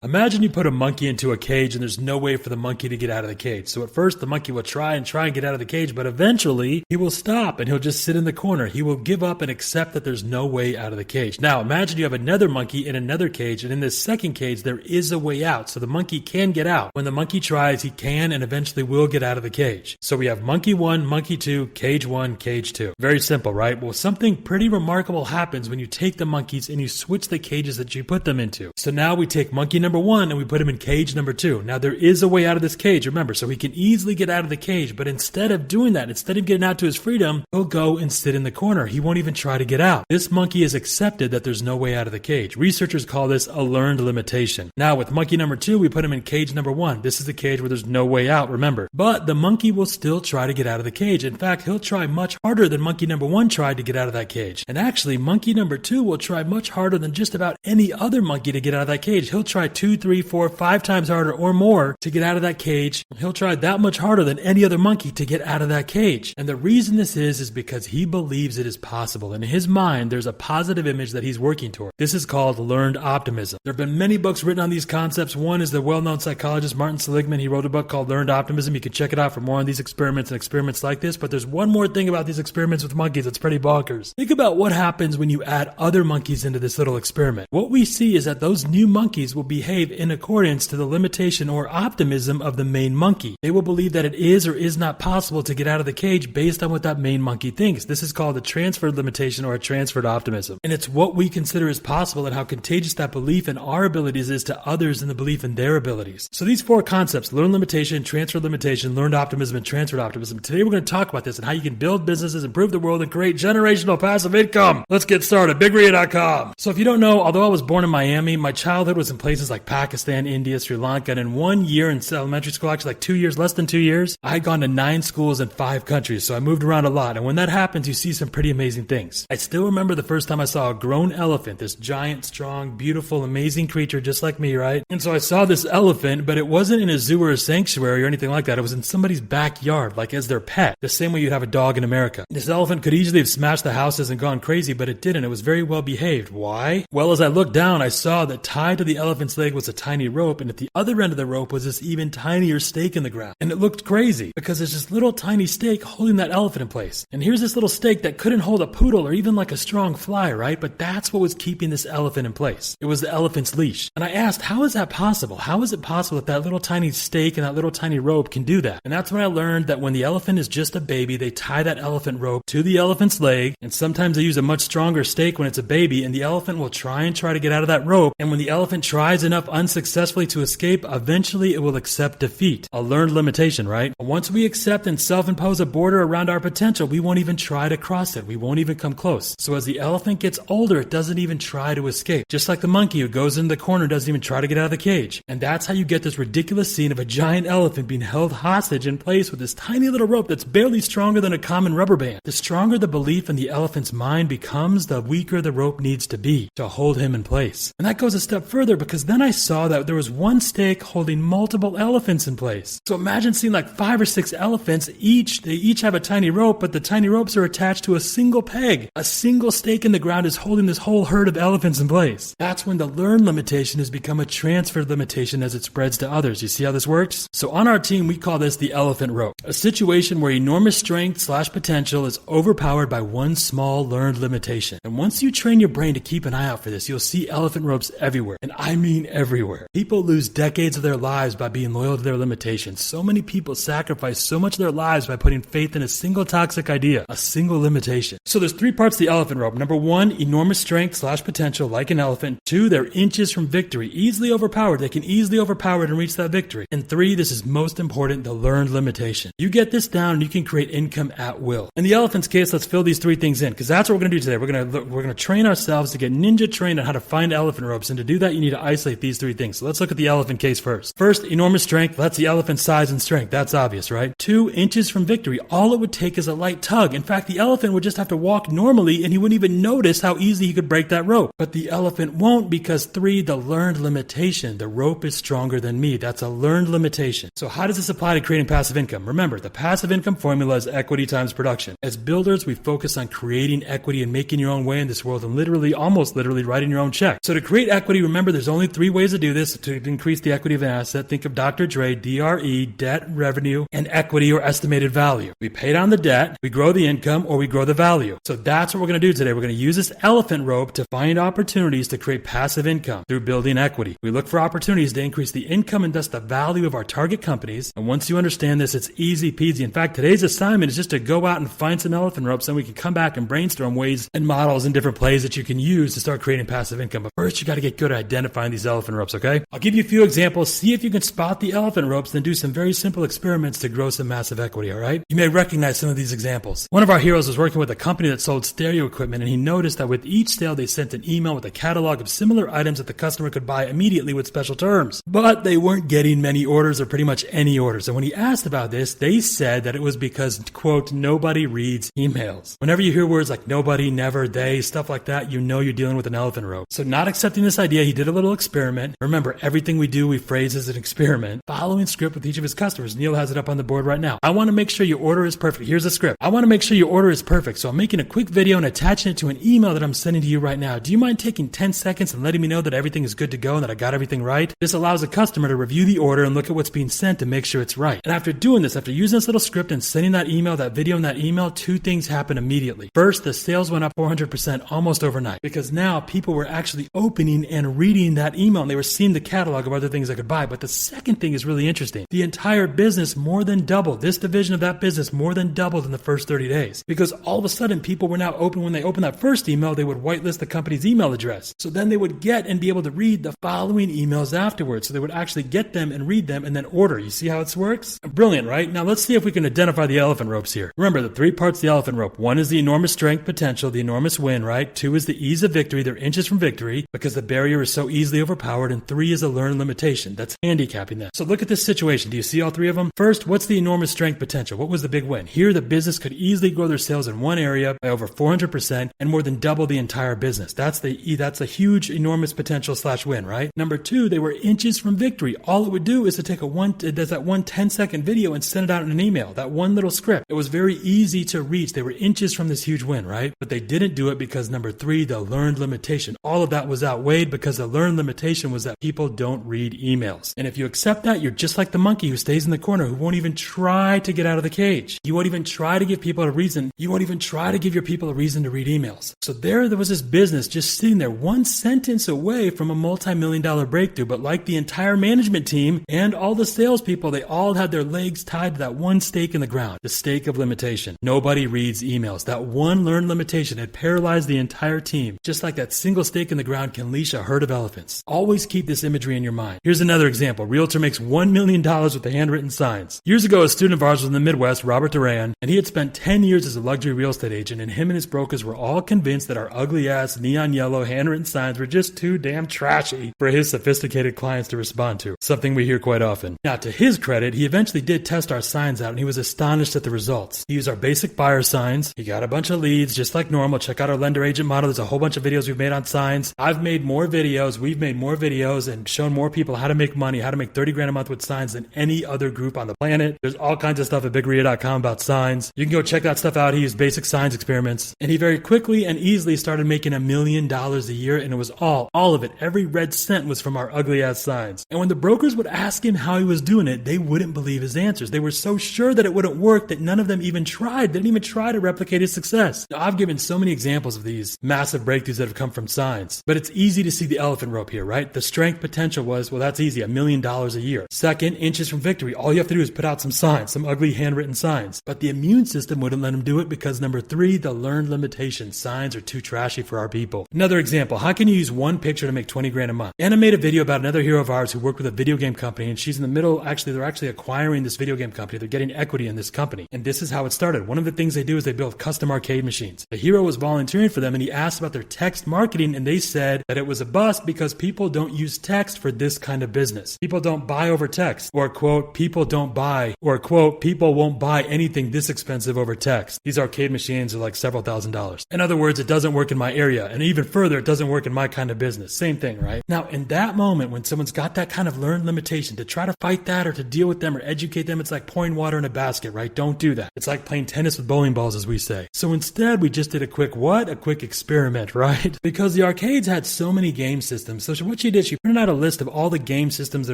Imagine you put a monkey into a cage and there's no way for the monkey to get out of the cage. So at first the monkey will try and get out of the cage, but eventually he will stop and he'll just sit in the corner. He will give up and accept that there's no way out of the cage. Now imagine you have another monkey in another cage, and in this second cage there is a way out. So the monkey can get out. When the monkey tries, he can and eventually will get out of the cage. So we have monkey 1, monkey 2, cage 1, cage 2. Very simple, right? Well, something pretty remarkable happens when you take the monkeys and you switch the cages that you put them into. So now we take monkey number 1 and we put him in cage number 2. Now there is a way out of this cage, remember, so he can easily get out of the cage, but instead of doing that, instead of getting out to his freedom, he'll go and sit in the corner. He won't even try to get out. This monkey has accepted that there's no way out of the cage. Researchers call this a learned limitation. Now with monkey number 2, we put him in cage number 1. This is the cage where there's no way out, remember. But the monkey will still try to get out of the cage. In fact, he'll try much harder than monkey number 1 tried to get out of that cage. And actually, monkey number 2 will try much harder than just about any other monkey to get out of that cage. He'll try 2, 3, 4, 5 times harder or more to get out of that cage. He'll try that much harder than any other monkey to get out of that cage. And the reason this is because he believes it is possible. In his mind, there's a positive image that he's working toward. This is called learned optimism. There have been many books written on these concepts. One is the well-known psychologist Martin Seligman. He wrote a book called Learned Optimism. You can check it out for more on these experiments and experiments like this. But there's one more thing about these experiments with monkeys that's pretty bonkers. Think about what happens when you add other monkeys into this little experiment. What we see is that those new monkeys will behave in accordance to the limitation or optimism of the main monkey. They will believe that it is or is not possible to get out of the cage based on what that main monkey thinks. This is called a transferred limitation or a transferred optimism. And it's what we consider as possible and how contagious that belief in our abilities is to others and the belief in their abilities. So these 4 concepts, learned limitation, transferred limitation, learned optimism, and transferred optimism. Today we're going to talk about this and how you can build businesses, improve the world, and create generational passive income. Let's get started. BigRia.com. So if you don't know, although I was born in Miami, my childhood was in places like Pakistan, India, Sri Lanka, and in 1 year in elementary school, actually like 2 years, less than 2 years, I had gone to 9 schools in 5 countries. So I moved around a lot. And when that happens, you see some pretty amazing things. I still remember the first time I saw a grown elephant, this giant, strong, beautiful, amazing creature just like me, right? And so I saw this elephant, but it wasn't in a zoo or a sanctuary or anything like that. It was in somebody's backyard, like as their pet, the same way you'd have a dog in America. This elephant could easily have smashed the houses and gone crazy, but it didn't. It was very well behaved. Why? Well, as I looked down, I saw that tied to the elephant's leg was a tiny rope, and at the other end of the rope was this even tinier stake in the ground. And it looked crazy because there's this little tiny stake holding that elephant in place. And here's this little stake that couldn't hold a poodle or even like a strong fly, right? But that's what was keeping this elephant in place. It was the elephant's leash. And I asked, how is that possible? How is it possible that that little tiny stake and that little tiny rope can do that? And that's when I learned that when the elephant is just a baby, they tie that elephant rope to the elephant's leg. And sometimes they use a much stronger stake when it's a baby, and the elephant will try to get out of that rope. And when the elephant tries enough unsuccessfully to escape, eventually it will accept defeat. A learned limitation, right? Once we accept and self-impose a border around our potential, we won't even try to cross it. We won't even come close. So as the elephant gets older, it doesn't even try to escape. Just like the monkey who goes into the corner doesn't even try to get out of the cage. And that's how you get this ridiculous scene of a giant elephant being held hostage in place with this tiny little rope that's barely stronger than a common rubber band. The stronger the belief in the elephant's mind becomes, the weaker the rope needs to be to hold him in place. And that goes a step further because then I saw that there was one stake holding multiple elephants in place. So imagine seeing like 5 or 6 elephants, they each have a tiny rope, but the tiny ropes are attached to a single peg. A single stake in the ground is holding this whole herd of elephants in place. That's when the learned limitation has become a transferred limitation as it spreads to others. You see how this works? So on our team, we call this the elephant rope, a situation where enormous strength/potential is overpowered by one small learned limitation. And once you train your brain to keep an eye out for this, you'll see elephant ropes everywhere. And I mean everywhere. People lose decades of their lives by being loyal to their limitations. So many people sacrifice so much of their lives by putting faith in a single toxic idea, a single limitation. So there's 3 parts to the elephant rope. Number 1, enormous strength/potential like an elephant. 2, they're inches from victory, easily overpowered. They can easily overpower it and reach that victory. And 3, this is most important, the learned limitation. You get this down and you can create income at will. In the elephant's case, let's fill these 3 things in because that's what we're going to do today. We're going to train ourselves to get ninja trained on how to find elephant ropes. And to do that, you need to isolate these 3 things. So let's look at the elephant case first. First, enormous strength. That's the elephant's size and strength. That's obvious, right? 2, inches from victory. All it would take is a light tug. In fact, the elephant would just have to walk normally and he wouldn't even notice how easy he could break that rope. But the elephant won't because 3, the learned limitation. The rope is stronger than me. That's a learned limitation. So how does this apply to creating passive income? Remember, the passive income formula is equity times production. As builders, we focus on creating equity and making your own way in this world and almost literally writing your own check. So to create equity, remember there's only 3 three ways to do this to increase the equity of an asset. Think of Dr. Dre, DRE, debt, revenue, and equity or estimated value. We pay down the debt, we grow the income, or we grow the value. So that's what we're going to do today. We're going to use this elephant rope to find opportunities to create passive income through building equity. We look for opportunities to increase the income and thus the value of our target companies. And once you understand this, it's easy peasy. In fact, today's assignment is just to go out and find some elephant ropes, and we can come back and brainstorm ways and models and different plays that you can use to start creating passive income. But first, you got to get good at identifying these elephant ropes, okay? I'll give you a few examples. See if you can spot the elephant ropes, then do some very simple experiments to grow some massive equity, all right? You may recognize some of these examples. One of our heroes was working with a company that sold stereo equipment, and he noticed that with each sale, they sent an email with a catalog of similar items that the customer could buy immediately with special terms. But they weren't getting many orders or pretty much any orders. And when he asked about this, they said that it was because, quote, nobody reads emails. Whenever you hear words like nobody, never, they, stuff like that, you know you're dealing with an elephant rope. So not accepting this idea, he did a little experiment. Remember, everything we do, we phrase as an experiment. Following script with each of his customers. Neil has it up on the board right now. I want to make sure your order is perfect. Here's the script. I want to make sure your order is perfect. So I'm making a quick video and attaching it to an email that I'm sending to you right now. Do you mind taking 10 seconds and letting me know that everything is good to go and that I got everything right? This allows a customer to review the order and look at what's being sent to make sure it's right. And after doing this, after using this little script and sending that email, that video and that email, two things happen immediately. First, the sales went up 400% almost overnight because now people were actually opening and reading that email and they were seeing the catalog of other things they could buy. But the second thing is really interesting. The entire business more than doubled. This division of that business more than doubled in the first 30 days because all of a sudden people were now open. When they opened that first email, they would whitelist the company's email address. So then they would get and be able to read the following emails afterwards. So they would actually get them and read them and then order. You see how this works? Brilliant, right? Now let's see if we can identify the elephant ropes here. Remember the three parts of the elephant rope. One is the enormous strength potential, the enormous win, right? Two is the ease of victory. They're inches from victory because the barrier is so easily overpowered. And three is a learned limitation. That's handicapping that. So look at this situation. Do you see all three of them? First, what's the enormous strength potential? What was the big win? Here, the business could easily grow their sales in one area by over 400% and more than double the entire business. That's a huge, enormous potential / win, right? Number two, they were inches from victory. All it would do is to take that one 10-second video and send it out in an email. That one little script. It was very easy to reach. They were inches from this huge win, right? But they didn't do it because number three, the learned limitation. All of that was outweighed because the learned limitation was that people don't read emails. And if you accept that, you're just like the monkey who stays in the corner, who won't even try to get out of the cage. You won't even try to give people a reason. You won't even try to give your people a reason to read emails. So there was this business just sitting there one sentence away from a multi-million-dollar breakthrough. But like the entire management team and all the salespeople, they all had their legs tied to that one stake in the ground, the stake of limitation. Nobody reads emails. That one learned limitation had paralyzed the entire team. Just like that single stake in the ground can leash a herd of elephants. Always keep this imagery in your mind. Here's another example. Realtor makes $1 million with the handwritten signs. Years ago, a student of ours was in the Midwest, Robert Duran, and he had spent 10 years as a luxury real estate agent, and him and his brokers were all convinced that our ugly-ass neon yellow handwritten signs were just too damn trashy for his sophisticated clients to respond to, something we hear quite often. Now, to his credit, he eventually did test our signs out, and he was astonished at the results. He used our basic buyer signs. He got a bunch of leads, just like normal. Check out our lender agent model. There's a whole bunch of videos we've made on signs. I've made more videos. We've made more videos and shown more people how to make money, how to make $30,000 a month with signs than any other group on the planet. There's all kinds of stuff at bigria.com about signs. You can go check that stuff out. He used basic signs experiments, and he very quickly and easily started making $1 million a year, and it was all of it. Every red cent was from our ugly ass signs. And when the brokers would ask him how he was doing it, they wouldn't believe his answers. They were so sure that it wouldn't work that none of them even tried. They didn't even try to replicate his success. Now, I've given so many examples of these massive breakthroughs that have come from signs, but it's easy to see the elephant rope here, right? The strength potential was, well, that's easy, $1 million a year. Second, inches from victory. All you have to do is put out some signs, some ugly handwritten signs. But the immune system wouldn't let him do it because number three, the learned limitation. Signs are too trashy for our people. Another example, how can you use one picture to make $20,000 a month? Anna made a video about another hero of ours who worked with a video game company, and she's in the middle, they're actually acquiring this video game company. They're getting equity in this company. And this is how it started. One of the things they do is they build custom arcade machines. The hero was volunteering for them, and he asked about their text marketing, and they said that it was a bust because people don't use text for this kind of business. People don't buy over text, or quote, people don't buy, or quote, people won't buy anything this expensive over text. These arcade machines are like several $1,000s. In other words, it doesn't work in my area, and even further, it doesn't work in my kind of business. Same thing, right? Now, in that moment, when someone's got that kind of learned limitation, to try to fight that or to deal with them or educate them, it's like pouring water in a basket, right? Don't do that. It's like playing tennis with bowling balls, as we say. So instead, we just did a quick experiment, right? Because the arcades had so many game systems. So what what she did, she printed out a list of all the game systems that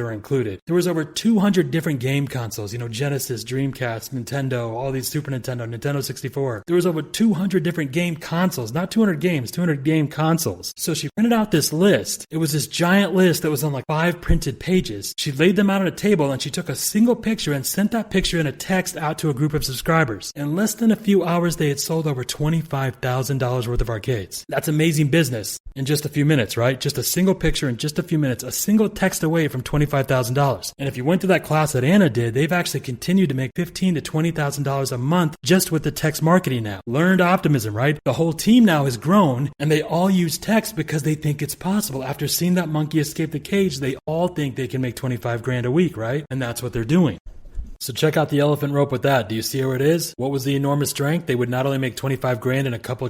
are included. There was over 200 different game consoles, Genesis, Dreamcast, Nintendo, all these Super Nintendo, Nintendo 64. There was over 200 different game consoles, not 200 games, 200 game consoles. So she printed out this list. It was this giant list that was on like 5 printed pages. She laid them out on a table and she took a single picture and sent that picture in a text out to a group of subscribers. In less than a few hours, they had sold over $25,000 worth of arcades. That's amazing business in just a few minutes, right? Just a single picture in just a few minutes, a single text away from $25,000. And if you went to that class that Anna did, they've actually continued to make $15,000 to $20,000 a month just with the text marketing now. Learned optimism, right? The whole team now has grown and they all use text because they think it's possible. After seeing that monkey escape the cage, they all think they can make 25 grand a week, right? And that's what they're doing. So check out the elephant rope with that. Do you see where it is? What was the enormous strength? They would not only make 25 grand in a couple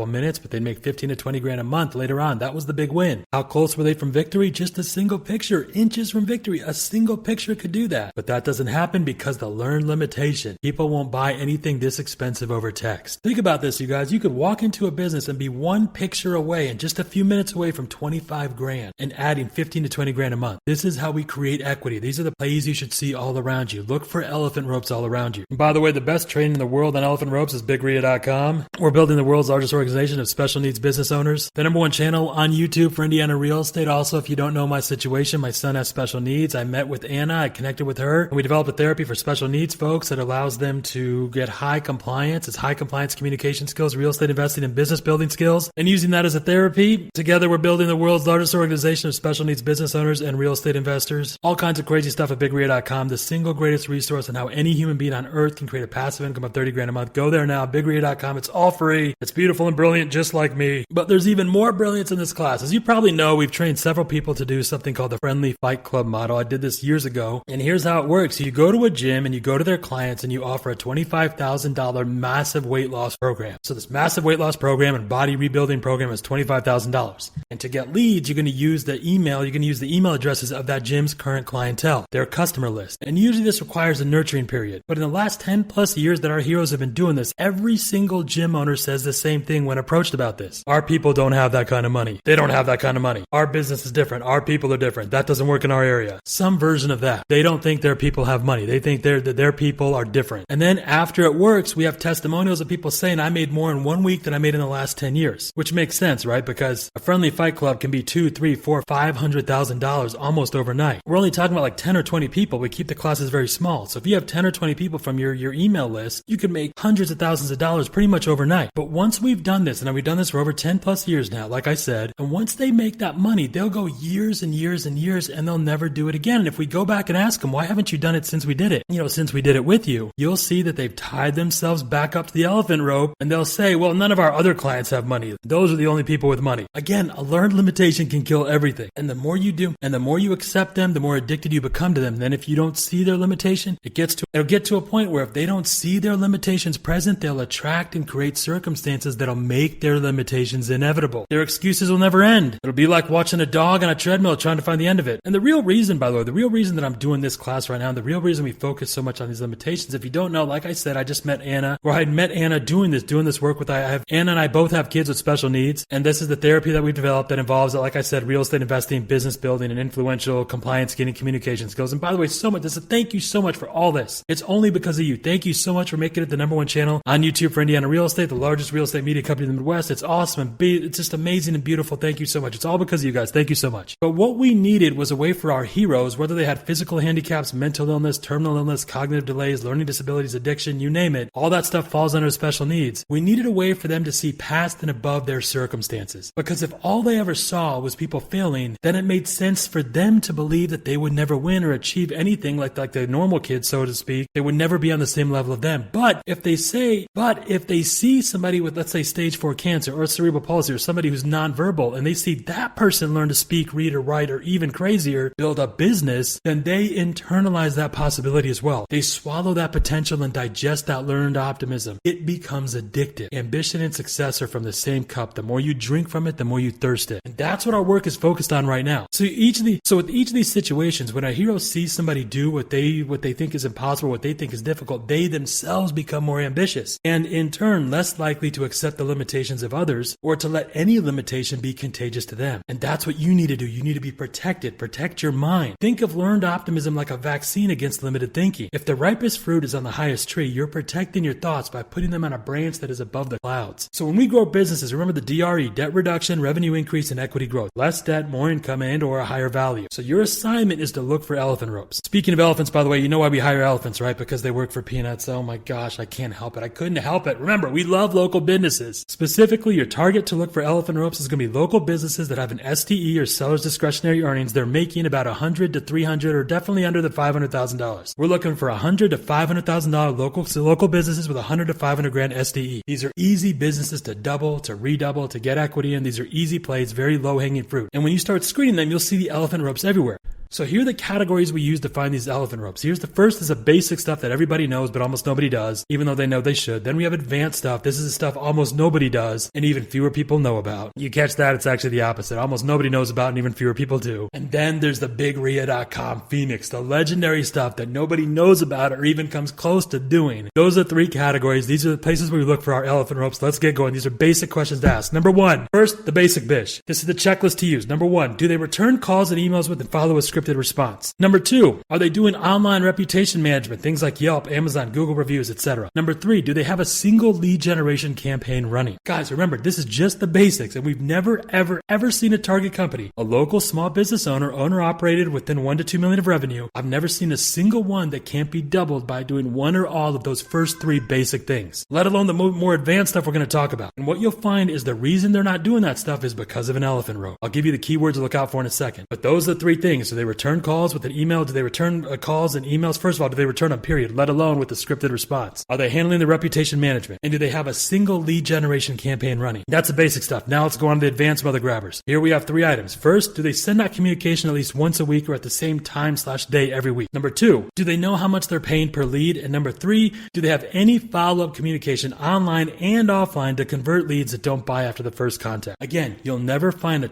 minutes, but they'd make 15 to 20 grand a month later on. That was the big win. How close were they from victory? Just a single picture, inches from victory. A single picture could do that. But that doesn't happen because the learned limitation. People won't buy anything this expensive over text. Think about this, you guys. You could walk into a business and be one picture away and just a few minutes away from 25 grand and adding 15 to 20 grand a month. This is how we create equity. These are the plays you should see all around you. Look for elephant ropes all around you. And by the way, the best training in the world on elephant ropes is BigRia.com. We're building the world's largest organization of special needs business owners. The #1 channel on YouTube for Indiana real estate. Also, if you don't know my situation, my son has special needs. I met with Anna. I connected with her. And we developed a therapy for special needs folks that allows them to get high compliance. It's high compliance communication skills, real estate investing, and business building skills. And using that as a therapy, together we're building the world's largest organization of special needs business owners and real estate investors. All kinds of crazy stuff at BigRia.com. The single greatest resource on how any human being on earth can create a passive income of 30 grand a month. Go there now, BigRia.com. It's all free. It's beautiful and brilliant, just like me. But there's even more brilliance in this class. As you probably know, we've trained several people to do something called the Friendly Fight Club model. I did this years ago. And here's how it works. You go to a gym and you go to their clients and you offer a $25,000 massive weight loss program. So this massive weight loss program and body rebuilding program is $25,000. And to get leads, you're going to use the email. You're going to use the email addresses of that gym's current clientele, their customer list. And usually this requires a nurturing period. But in the last 10 plus years that our heroes have been doing this, every single gym owner says the same thing when approached about this. Our people don't have that kind of money. They don't have that kind of money. Our business is different. Our people are different. That doesn't work in our area. Some version of that. They don't think their people have money. They think that their people are different. And then after it works, we have testimonials of people saying, I made more in 1 week than I made in the last 10 years, which makes sense, right? Because a Friendly Fight Club can be $2, $3, $4, $500,000 almost overnight. We're only talking about like 10 or 20 people. We keep the classes very small. So if you have 10 or 20 people from your email list, you can make hundreds of thousands of dollars pretty much overnight. But once we've done this, and we've done this for over 10 plus years now, like I said, and once they make that money, they'll go years and years and years and they'll never do it again. And if we go back and ask them, why haven't you done it since we did it? Since we did it with you, you'll see that they've tied themselves back up to the elephant rope and they'll say, well, none of our other clients have money. Those are the only people with money. Again, a learned limitation can kill everything. And the more you do, and the more you accept them, the more addicted you become to them. Then if you don't see their limitation, it'll get to a point where if they don't see their limitations present, they'll attract and create circumstances that'll make their limitations inevitable. Their excuses will never end. It'll be like watching a dog on a treadmill trying to find the end of it. And the real reason, by the way, the real reason that I'm doing this class right now, and the real reason we focus so much on these limitations, if you don't know, like I said, I just met Anna, or I had met Anna doing this work with, Anna and I both have kids with special needs. And this is the therapy that we've developed that involves, like I said, real estate investing, business building, and influential compliance, getting communication skills. And by the way, thank you so much for all this. It's only because of you. Thank you so much for making it the #1 channel on YouTube for Indiana real estate, the largest real estate media company in the Midwest. It's awesome and it's just amazing and beautiful. Thank you so much. It's all because of you guys. Thank you so much. But what we needed was a way for our heroes, whether they had physical handicaps, mental illness, terminal illness, cognitive delays, learning disabilities, addiction, you name it, all that stuff falls under special needs. We needed a way for them to see past and above their circumstances. Because if all they ever saw was people failing, then it made sense for them to believe that they would never win or achieve anything like the normal kids, so to speak. They would never be on the same level of them. But if they see somebody with, let's say, stage 4 cancer or cerebral palsy or somebody who's nonverbal, and they see that person learn to speak, read, or write, or even crazier, build a business, then they internalize that possibility as well. They swallow that potential and digest that learned optimism. It becomes addictive. Ambition and success are from the same cup. The more you drink from it, the more you thirst it. And that's what our work is focused on right now. So with each of these situations, when a hero sees somebody do what they achieve what they think is impossible, what they think is difficult, they themselves become more ambitious and in turn less likely to accept the limitations of others or to let any limitation be contagious to them. And that's what you need to do. You need to be protected. Protect your mind. Think of learned optimism like a vaccine against limited thinking. If the ripest fruit is on the highest tree, you're protecting your thoughts by putting them on a branch that is above the clouds. So when we grow businesses, remember the DRE, debt reduction, revenue increase, and equity growth. Less debt, more income, and or a higher value. So your assignment is to look for elephant ropes. Speaking of elephants, by the way, you know why we hire elephants, right? Because they work for peanuts. Oh my gosh, I can't help it. I couldn't help it. Remember, we love local businesses. Specifically, your target to look for elephant ropes is going to be local businesses that have an SDE or seller's discretionary earnings. They're making about $100 to $300 or definitely under the $500,000. We're looking for $100 to $500,000 local businesses with $100 to $500,000 SDE. These are easy businesses to double, to redouble, to get equity in. These are easy plays, very low-hanging fruit. And when you start screening them, you'll see the elephant ropes everywhere. So here are the categories we use to find these elephant ropes. Here's the first is a basic stuff that everybody knows, but almost nobody does, even though they know they should. Then we have advanced stuff. This is the stuff almost nobody does, and even fewer people know about. You catch that? It's actually the opposite. Almost nobody knows about, and even fewer people do. And then there's the BigRia.com Phoenix, the legendary stuff that nobody knows about or even comes close to doing. Those are the three categories. These are the places where we look for our elephant ropes. Let's get going. These are basic questions to ask. Number one, first, the basic bish. This is the checklist to use. Number one, do they return calls and emails with and follow a scripted response? Number two, are they doing online reputation management, things like Yelp, Amazon, Google reviews, etc.? Number three, do they have a single lead generation campaign running? Guys, remember, this is just the basics, and we've never, ever seen a target company, a local small business owner operated within 1 to 2 million of revenue. I've never seen a single one that can't be doubled by doing one or all of those first three basic things, let alone the more advanced stuff we're going to talk about. And what you'll find is the reason they're not doing that stuff is because of an elephant rope. I'll give you the keywords to look out for in a second. But those are the three things. Do they return calls with an email? Do they return calls and emails? First of all, do they return them, period, let alone with a scripted response? Are they handling the reputation management? And do they have a single lead generation campaign running? That's the basic stuff. Now let's go on to the advanced mother grabbers. Here we have three items. First, do they send out communication at least once a week or at the same time/day every week? Number two, do they know how much they're paying per lead? And number three, do they have any follow-up communication online and offline to convert leads that don't buy after the first contact? Again, you will never find a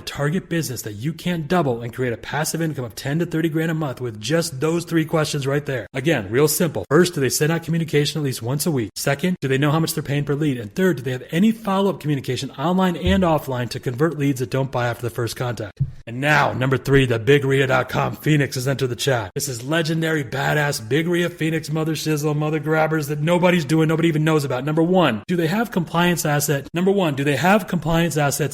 target business that you can't double and create a passive income of 10 to 30 grand a month with just those three questions right there. Again, real simple. First, do they send out communication at least once a week? Second, do they know how much they're paying per lead? And third, do they have any follow-up communication online and offline to convert leads that don't buy after the first contact? And now, number three, the BigRia.com Phoenix has entered the chat. This is legendary, badass BigRia Phoenix mother shizzle, mother grabbers that nobody's doing, nobody even knows about. Number one, do they have compliance assets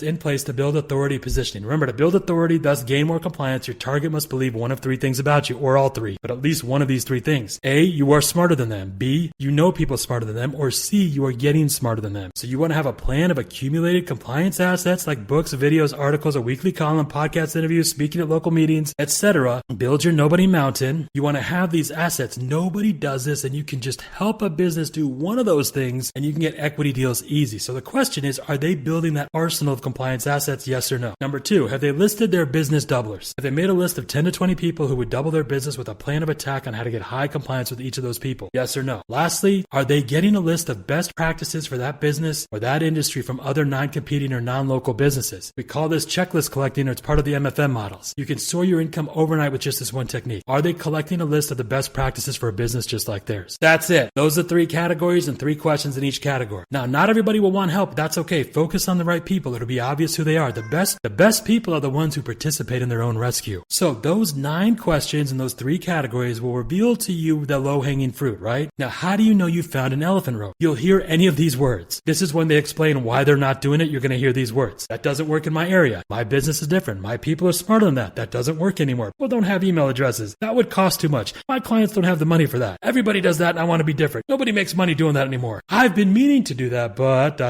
in place to build authority positioning? Remember, to build authority, thus gain more compliance, your target must believe one of three things about you, or all three, but at least one of these three things. A, you are smarter than them. B, you know people smarter than them. Or C, you are getting smarter than them. So you want to have a plan of accumulated compliance assets like books, videos, articles, a weekly column, podcast interviews, speaking at local meetings, etc. Build your nobody mountain. You want to have these assets. Nobody does this, and you can just help a business do one of those things, and you can get equity deals easy. So the question is, are they building that arsenal of compliance assets? Yes or no? Number two, have they listed their business doublers? Have they made a list of 10 to 20 people who would double their business with a plan of attack on how to get high compliance with each of those people? Yes or no? Lastly, are they getting a list of best practices for that business or that industry from other non-competing or non-local businesses? We call this checklist collecting, or it's part of the MFM models. You can soar your income overnight with just this one technique. Are they collecting a list of the best practices for a business just like theirs? That's it. Those are three categories and three questions in each category. Now, not everybody will want help. That's okay. Focus on the right people. It'll be obvious who they are. The best people are the ones who participate in their own rescue. So those 9 questions in those 3 categories will reveal to you the low-hanging fruit, right? Now, how do you know you found an elephant rope? You'll hear any of these words. This is when they explain why they're not doing it. You're going to hear these words. That doesn't work in my area. My business is different. My people are smarter than that. That doesn't work anymore. People don't have email addresses. That would cost too much. My clients don't have the money for that. Everybody does that and I want to be different. Nobody makes money doing that anymore. I've been meaning to do that, but ...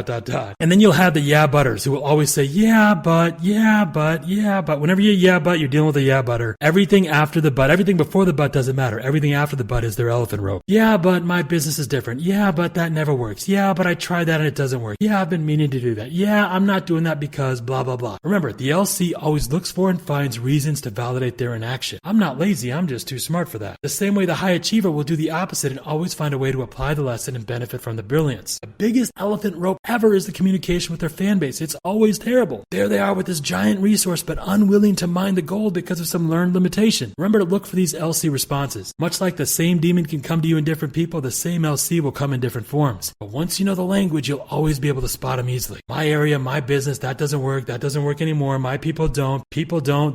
And then you'll have the yeah butters who will always say, yeah, but. Whenever you yeah, but, you're dealing with a yeah butter. Everything after the but, everything before the but doesn't matter. Everything after the but is their elephant rope. Yeah, but my business is different. Yeah, but that never works. Yeah, but I tried that and it doesn't work. Yeah, I've been meaning to do that. Yeah, I'm not doing that because blah, blah, blah. Remember, the LC always looks for and finds reasons to validate their inaction. I'm not lazy. I'm just too smart for that. The same way the high achiever will do the opposite and always find a way to apply the lesson and benefit from the brilliance. The biggest elephant rope ever is the communication with their fan base. It's always terrible. There they are with this giant resource, but unwilling failing to mine the gold because of some learned limitation. Remember to look for these LC responses. Much like the same demon can come to you in different people, the same LC will come in different forms. But once you know the language, you'll always be able to spot them easily. My area, my business, that doesn't work anymore. My people don't,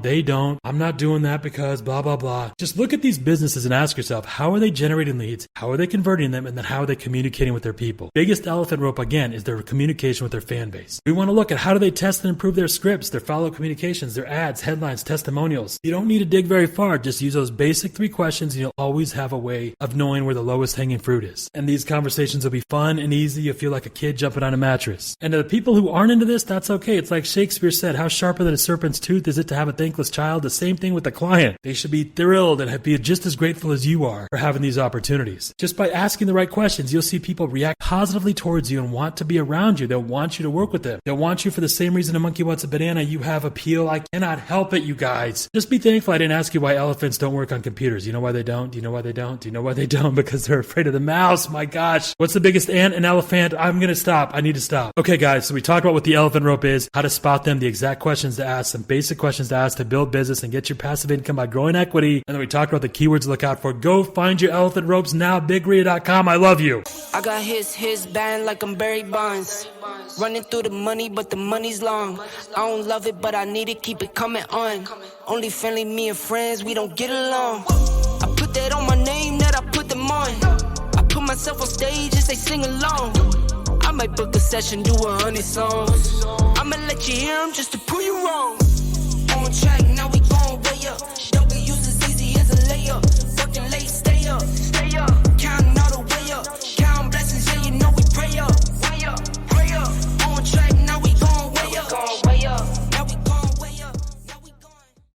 they don't. I'm not doing that because blah, blah, blah. Just look at these businesses and ask yourself, how are they generating leads? How are they converting them? And then how are they communicating with their people? Biggest elephant rope, again, is their communication with their fan base. We want to look at how do they test and improve their scripts, their follow communications, their ads, headlines, testimonials. You don't need to dig very far. Just use those basic 3 questions and you'll always have a way of knowing where the lowest hanging fruit is. And these conversations will be fun and easy. You'll feel like a kid jumping on a mattress. And to the people who aren't into this, that's okay. It's like Shakespeare said, how sharper than a serpent's tooth is it to have a thankless child? The same thing with the client. They should be thrilled and be just as grateful as you are for having these opportunities. Just by asking the right questions, you'll see people react positively towards you and want to be around you. They'll want you to work with them. They'll want you for the same reason a monkey wants a banana. You have appeal. I cannot help it, you guys. Just be thankful I didn't ask you why elephants don't work on computers. You know why they don't? Do you know why they don't? Do you know why they don't? Because they're afraid of the mouse. My gosh. What's the biggest ant? An elephant. I'm going to stop. I need to stop. Okay, guys. So we talked about what the elephant rope is, how to spot them, the exact questions to ask, some basic questions to ask to build business and get your passive income by growing equity. And then we talked about the keywords to look out for. Go find your elephant ropes now. BigRia.com. I love you. I got his band like I'm Barry Bonds. Running through the money, but the money's long. I don't love it, but I need it. Keep it coming on. Only friendly, me and friends, we don't get along. I put that on my name, that I put them on. I put myself on stage and say sing along. I might book a session, do 100 songs. I'ma let you hear them just to prove you wrong. On track, now we going way up. W's as easy as a layup. Working late